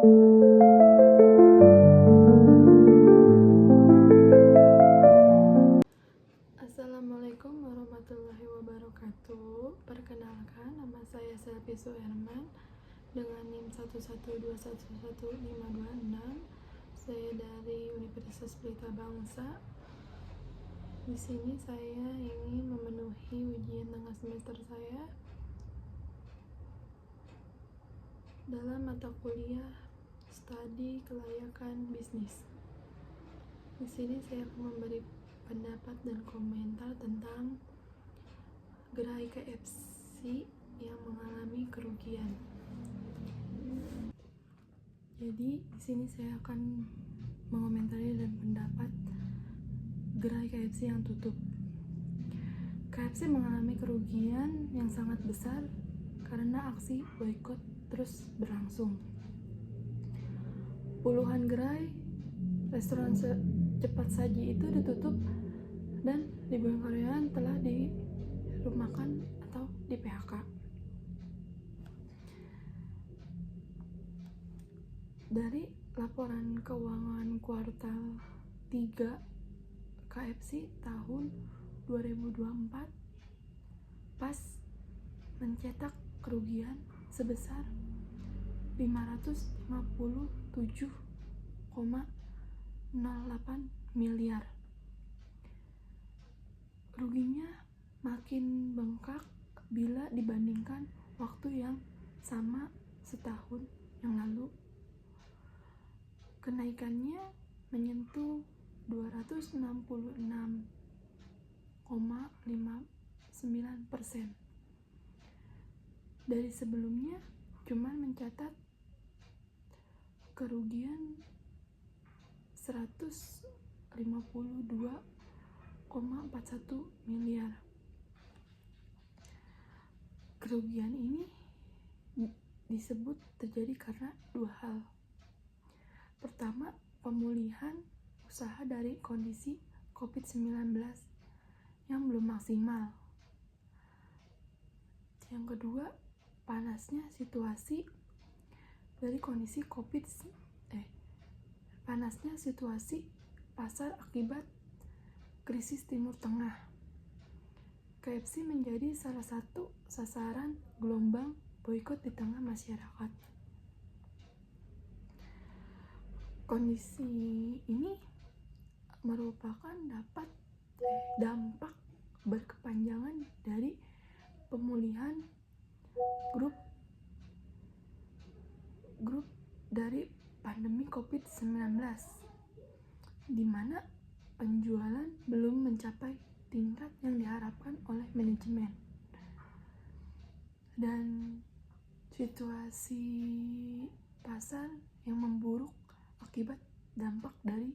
Assalamualaikum warahmatullahi wabarakatuh. Perkenalkan, nama saya Selvi Suherman dengan NIM 112111526. Saya dari Universitas Pelita Bangsa. Di sini saya ingin memenuhi ujian tengah semester saya dalam mata kuliah Studi Kelayakan Bisnis. Di sini saya akan memberi pendapat dan komentar tentang gerai KFC yang mengalami kerugian. Jadi di sini saya akan mengomentari dan pendapat gerai KFC yang tutup. KFC mengalami kerugian yang sangat besar karena aksi boikot terus berlangsung. Puluhan gerai restoran cepat saji itu ditutup dan ribuan karyawan telah dirumahkan atau di PHK. Dari laporan keuangan kuartal 3 KFC tahun 2024 pas mencetak kerugian sebesar 557,08 miliar. Ruginya makin bengkak bila dibandingkan waktu yang sama setahun yang lalu. Kenaikannya menyentuh 266,59%. Dari sebelumnya cuma mencatat kerugian 152,41 miliar. Kerugian ini disebut terjadi karena dua hal. Pertama, pemulihan usaha dari kondisi COVID-19 yang belum maksimal. Yang kedua, panasnya situasi dari kondisi panasnya situasi pasar akibat krisis Timur Tengah. KFC menjadi salah satu sasaran gelombang boikot di tengah masyarakat. Kondisi ini merupakan dampak berkepanjangan dari pemulihan grup dari pandemi COVID-19, di mana penjualan belum mencapai tingkat yang diharapkan oleh manajemen, dan situasi pasar yang memburuk akibat dampak dari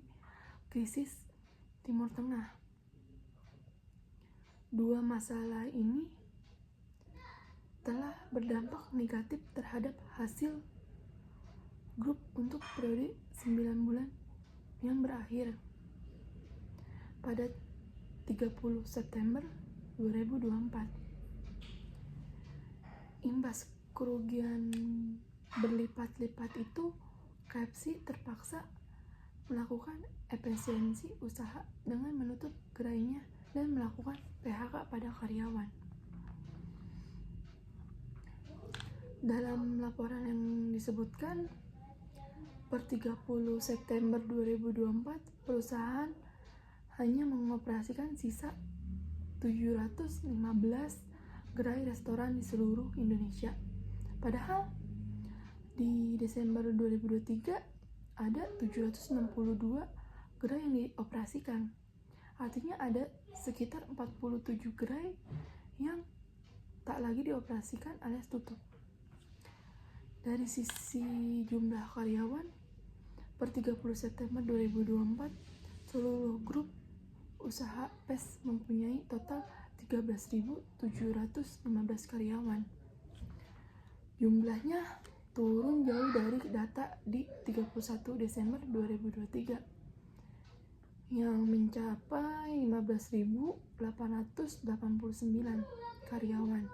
krisis Timur Tengah. Dua masalah ini telah berdampak negatif terhadap hasil grup untuk periode 9 bulan yang berakhir pada 30 September 2024. Imbas kerugian berlipat-lipat itu, KFC terpaksa melakukan efisiensi usaha dengan menutup gerainya dan melakukan PHK pada karyawan. Dalam laporan yang disebutkan, per 30 September 2024, perusahaan hanya mengoperasikan sisa 715 gerai restoran di seluruh Indonesia. Padahal di Desember 2023 ada 762 gerai yang dioperasikan. Artinya ada sekitar 47 gerai yang tak lagi dioperasikan alias tutup. Dari sisi jumlah karyawan, per 30 September 2024, seluruh grup usaha PES mempunyai total 13.715 karyawan. Jumlahnya turun jauh dari data di 31 Desember 2023 yang mencapai 15.889 karyawan.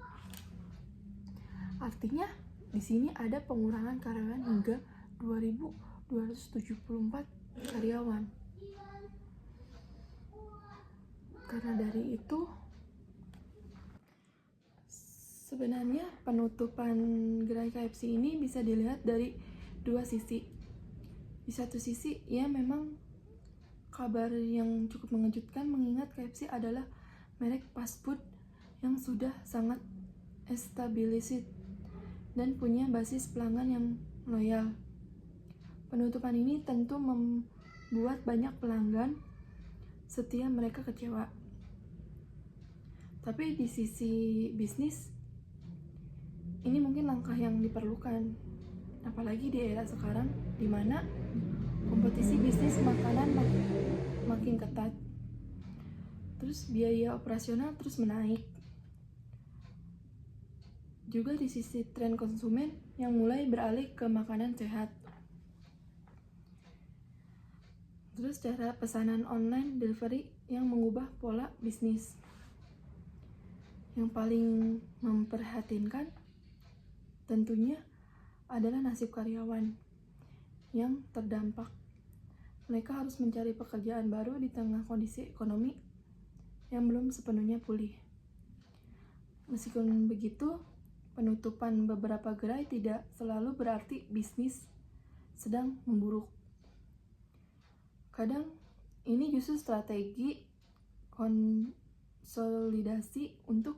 Artinya di sini ada pengurangan karyawan hingga 2.274 karyawan. Karena dari itu, sebenarnya penutupan gerai KFC ini bisa dilihat dari dua sisi. Di satu sisi, ya memang kabar yang cukup mengejutkan mengingat KFC adalah merek fast food yang sudah sangat established dan punya basis pelanggan yang loyal. Penutupan ini tentu membuat banyak pelanggan setia mereka kecewa. Tapi di sisi bisnis, ini mungkin langkah yang diperlukan, apalagi di era sekarang di mana kompetisi bisnis makanan makin ketat. Terus biaya operasional terus menaik. Juga di sisi tren konsumen yang mulai beralih ke makanan sehat. Terus cara pesanan online delivery yang mengubah pola bisnis. Yang paling memprihatinkan tentunya adalah nasib karyawan yang terdampak. Mereka harus mencari pekerjaan baru di tengah kondisi ekonomi yang belum sepenuhnya pulih. Meskipun begitu, penutupan beberapa gerai tidak selalu berarti bisnis sedang memburuk. Kadang ini justru strategi konsolidasi untuk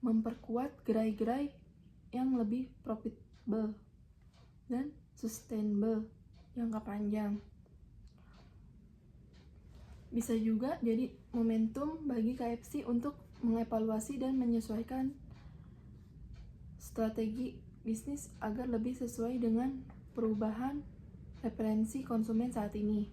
memperkuat gerai-gerai yang lebih profitable dan sustainable jangka panjang. Bisa juga jadi momentum bagi KFC untuk mengevaluasi dan menyesuaikan strategi bisnis agar lebih sesuai dengan perubahan preferensi konsumen saat ini.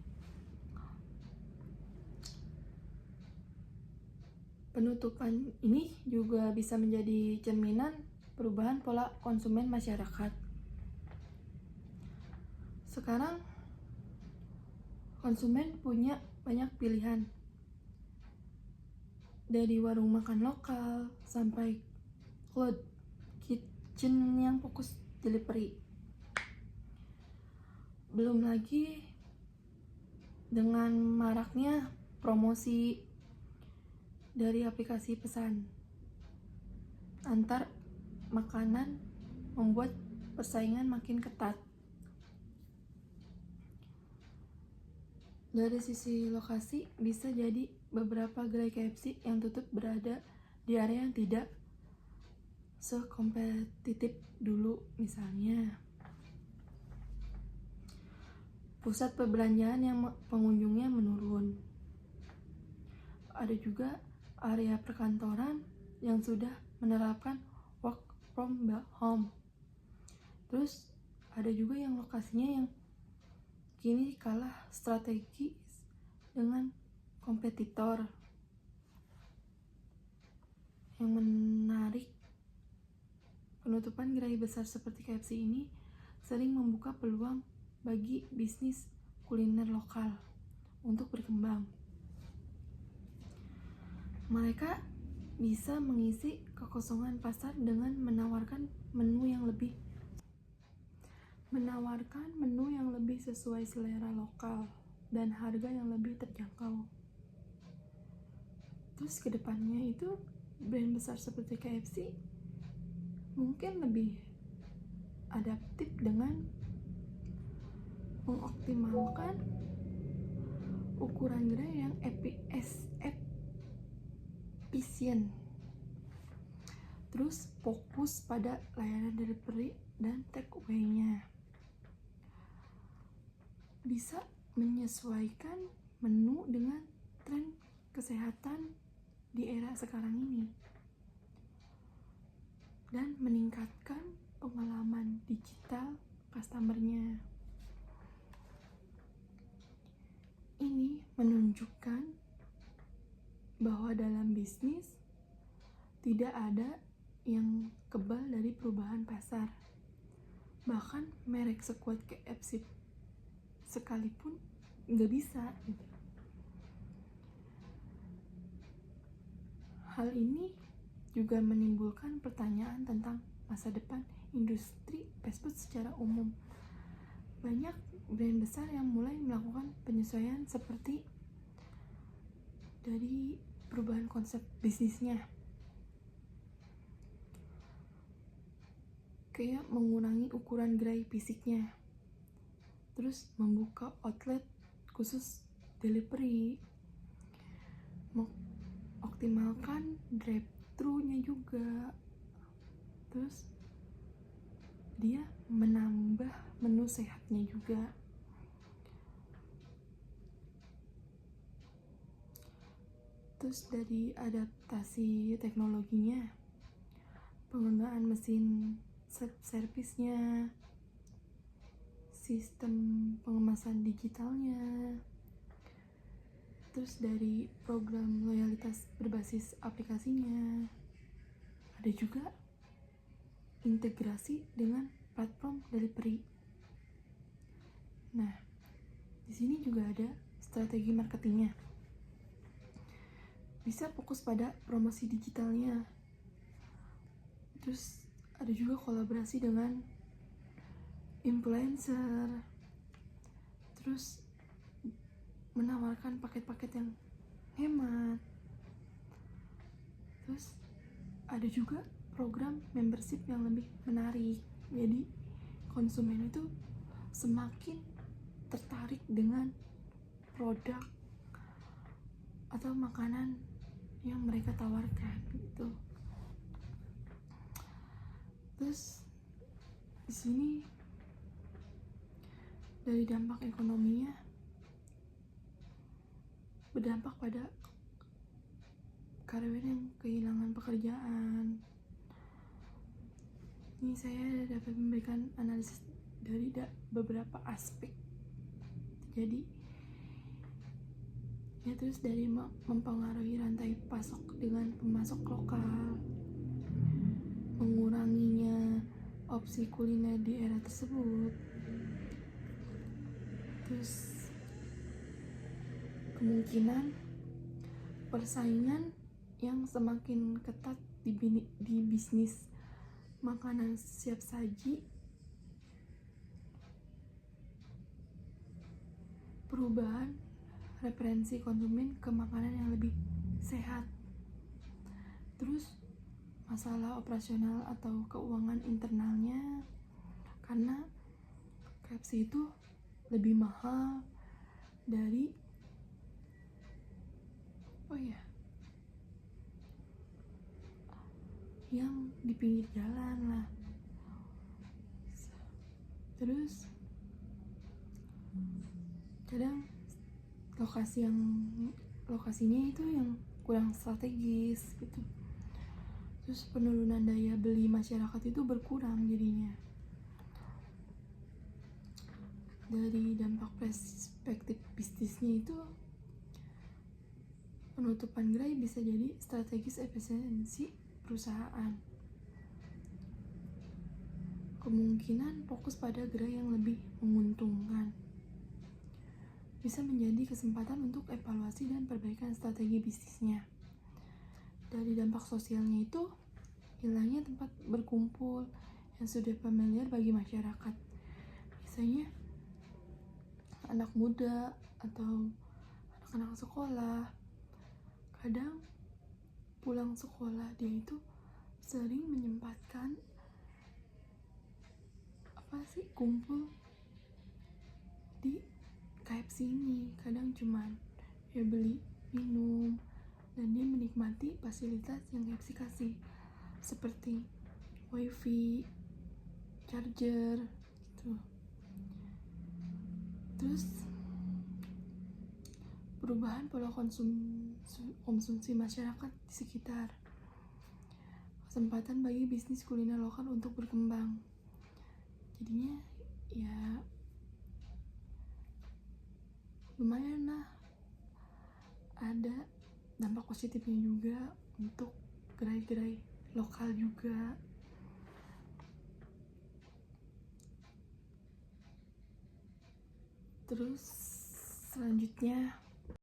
Penutupan ini juga bisa menjadi cerminan perubahan pola konsumen masyarakat. Sekarang konsumen punya banyak pilihan, dari warung makan lokal sampai cloud kitchen yang fokus delivery. Belum lagi dengan maraknya promosi dari aplikasi pesan antar makanan membuat persaingan makin ketat. Dari sisi lokasi, bisa jadi beberapa gerai KFC yang tutup berada di area yang tidak sekompetitif dulu, misalnya pusat perbelanjaan yang pengunjungnya menurun. Ada juga area perkantoran yang sudah menerapkan work from home. Terus ada juga yang lokasinya yang kini kalah strategis dengan kompetitor. Yang menarik, penutupan gerai besar seperti KFC ini sering membuka peluang bagi bisnis kuliner lokal untuk berkembang. Mereka bisa mengisi kekosongan pasar dengan menawarkan menu yang lebih sesuai selera lokal dan harga yang lebih terjangkau. Terus kedepannya itu brand besar seperti KFC mungkin lebih adaptif dengan mengoptimalkan ukuran gerai yang efisien. Terus fokus pada layanan delivery dan take away-nya. Bisa menyesuaikan menu dengan tren kesehatan di era sekarang ini dan meningkatkan pengalaman digital customer-nya. Ini menunjukkan bahwa dalam bisnis tidak ada yang kebal dari perubahan pasar. Bahkan merek sekuat KFC sekalipun nggak bisa. Hal ini juga menimbulkan pertanyaan tentang masa depan industri fast food secara umum. banyak brand besar yang mulai melakukan penyesuaian seperti dari perubahan konsep bisnisnya, kayak mengurangi ukuran gerai fisiknya, terus membuka outlet khusus delivery, mengoptimalkan drive-thru-nya juga, terus dia menambah menu sehatnya juga. Terus dari adaptasi teknologinya, penggunaan mesin self-service-nya, sistem pengemasan digitalnya, terus dari program loyalitas berbasis aplikasinya, ada juga integrasi dengan platform delivery. Nah, di sini juga ada strategi marketingnya. Bisa fokus pada promosi digitalnya. Terus ada juga kolaborasi dengan influencer. Terus menawarkan paket-paket yang hemat. Terus ada juga program membership yang lebih menarik. Jadi konsumen itu semakin tertarik dengan produk atau makanan yang mereka tawarkan gitu. Terus di sini dari dampak ekonominya berdampak pada karyawan yang kehilangan pekerjaan. Ini saya dapat memberikan analisis dari beberapa aspek. Jadi ya, terus dari mempengaruhi rantai pasok dengan pemasok lokal, menguranginya opsi kuliner di era tersebut, terus kemungkinan persaingan yang semakin ketat di bisnis makanan siap saji, perubahan referensi konsumen ke makanan yang lebih sehat, terus masalah operasional atau keuangan internalnya, karena KFC itu lebih mahal dari yang di pinggir jalan lah. Terus kadang lokasinya itu yang kurang strategis gitu. Terus penurunan daya beli masyarakat itu berkurang jadinya. Dari dampak perspektif bisnisnya itu, penutupan gerai bisa jadi strategis efisiensi perusahaan. Kemungkinan fokus pada gerai yang lebih menguntungkan bisa menjadi kesempatan untuk evaluasi dan perbaikan strategi bisnisnya. Dari dampak sosialnya itu, hilangnya tempat berkumpul yang sudah familiar bagi masyarakat. Biasanya anak muda atau anak-anak sekolah, kadang pulang sekolah dia itu sering menyempatkan kumpul di KFC ini. Kadang cuman ya beli minum dan dia menikmati fasilitas yang KFC kasih seperti wifi, charger gitu. Terus perubahan pola konsumsi masyarakat di sekitar, kesempatan bagi bisnis kuliner lokal untuk berkembang. Jadinya ya lumayan lah, ada dampak positifnya juga untuk gerai-gerai lokal juga. Terus selanjutnya